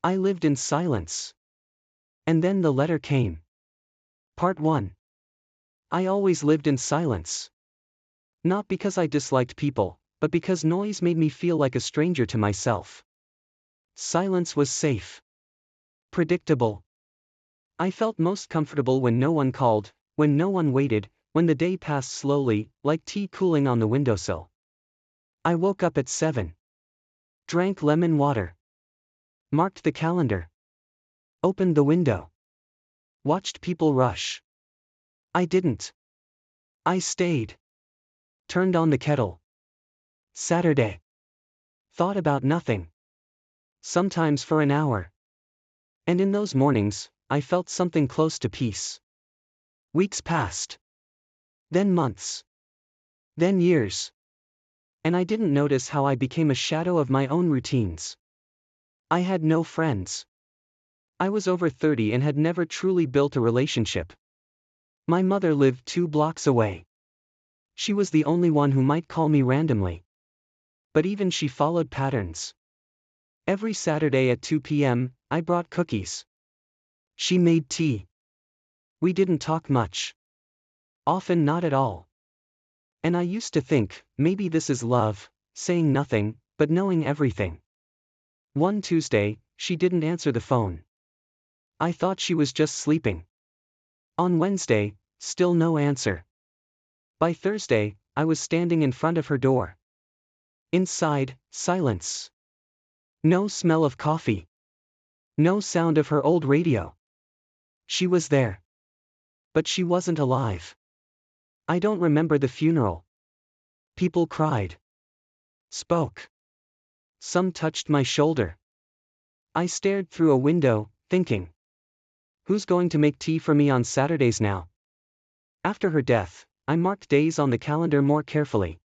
I lived in silence. And then the letter came. Part 1. I always lived in silence. Not because I disliked people, but because noise made me feel like a stranger to myself. Silence was safe. Predictable. I felt most comfortable when no one called, when no one waited, when the day passed slowly, like tea cooling on the windowsill. I woke up at 7. Drank lemon water. Marked the calendar. Opened the window. Watched people rush. I didn't. I stayed. Turned on the kettle. Saturday. Thought about nothing. Sometimes for an hour. And in those mornings, I felt something close to peace. Weeks passed. Then months. Then years. And I didn't notice how I became a shadow of my own routines. I had no friends. I was over 30 and had never truly built a relationship. My mother lived 2 blocks away. She was the only one who might call me randomly. But even she followed patterns. Every Saturday at 2 p.m., I brought cookies. She made tea. We didn't talk much. Often not at all. And I used to think, maybe this is love, saying nothing, but knowing everything. One Tuesday, she didn't answer the phone. I thought she was just sleeping. On Wednesday, still no answer. By Thursday, I was standing in front of her door. Inside, silence. No smell of coffee. No sound of her old radio. She was there. But she wasn't alive. I don't remember the funeral. People cried. Spoke. Some touched my shoulder. I stared through a window, thinking. Who's going to make tea for me on Saturdays now? After her death, I marked days on the calendar more carefully.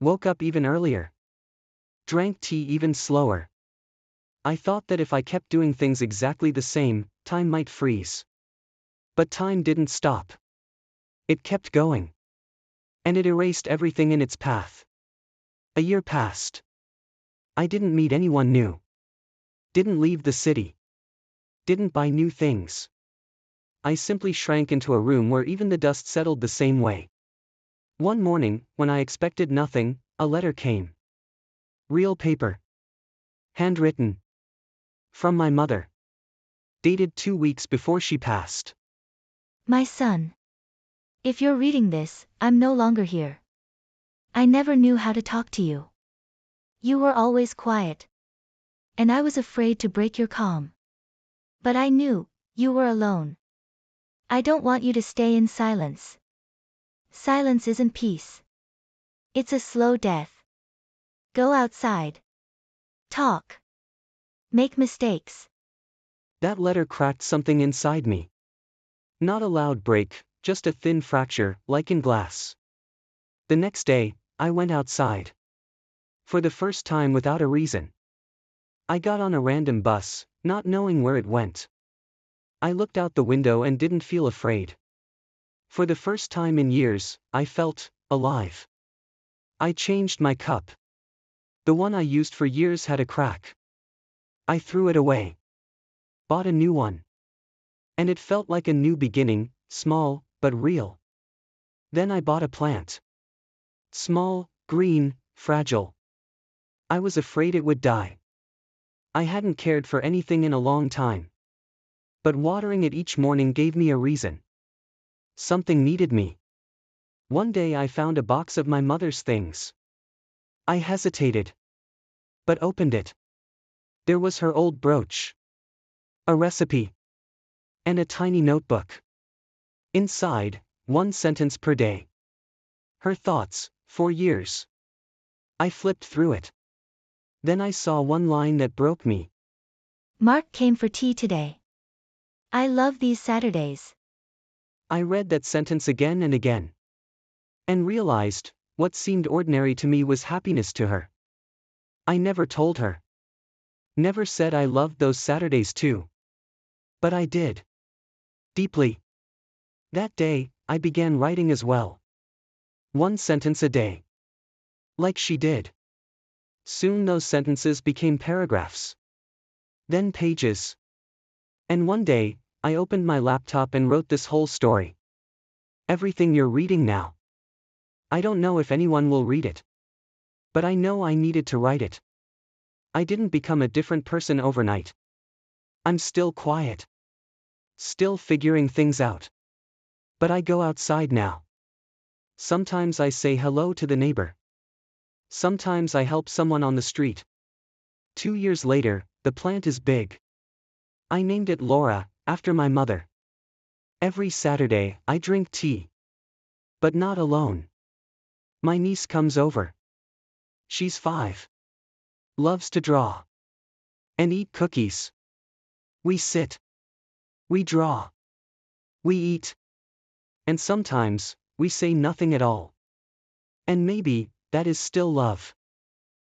Woke up even earlier. Drank tea even slower. I thought that if I kept doing things exactly the same, time might freeze. But time didn't stop. It kept going. And it erased everything in its path. A year passed. I didn't meet anyone new. Didn't leave the city. Didn't buy new things. I simply shrank into a room where even the dust settled the same way. One morning, when I expected nothing, a letter came. Real paper. Handwritten. From my mother. Dated 2 weeks before she passed. My son. If you're reading this, I'm no longer here. I never knew how to talk to you. You were always quiet. And I was afraid to break your calm. But I knew, you were alone. I don't want you to stay in silence. Silence isn't peace. It's a slow death. Go outside. Talk. Make mistakes. That letter cracked something inside me. Not a loud break, just a thin fracture, like in glass. The next day, I went outside. For the first time without a reason. I got on a random bus, not knowing where it went. I looked out the window and didn't feel afraid. For the first time in years, I felt alive. I changed my cup. The one I used for years had a crack. I threw it away. Bought a new one. And it felt like a new beginning, small, but real. Then I bought a plant. Small, green, fragile. I was afraid it would die. I hadn't cared for anything in a long time. But watering it each morning gave me a reason. Something needed me. One day I found a box of my mother's things. I hesitated. But opened it. There was her old brooch. A recipe. And a tiny notebook. Inside, 1 sentence per day. Her thoughts, for years. I flipped through it. Then I saw one line that broke me. Mark came for tea today. I love these Saturdays. I read that sentence again and again. And realized, what seemed ordinary to me was happiness to her. I never told her. Never said I loved those Saturdays too. But I did. Deeply. That day, I began writing as well. 1 sentence a day. Like she did. Soon those sentences became paragraphs. Then pages. And one day, I opened my laptop and wrote this whole story. Everything you're reading now. I don't know if anyone will read it. But I know I needed to write it. I didn't become a different person overnight. I'm still quiet. Still figuring things out. But I go outside now. Sometimes I say hello to the neighbor. Sometimes I help someone on the street. 2 years later, the plant is big. I named it Laura, after my mother. Every Saturday, I drink tea. But not alone. My niece comes over. She's 5. Loves to draw. And eat cookies. We sit. We draw. We eat. And sometimes, we say nothing at all. And maybe, that is still love.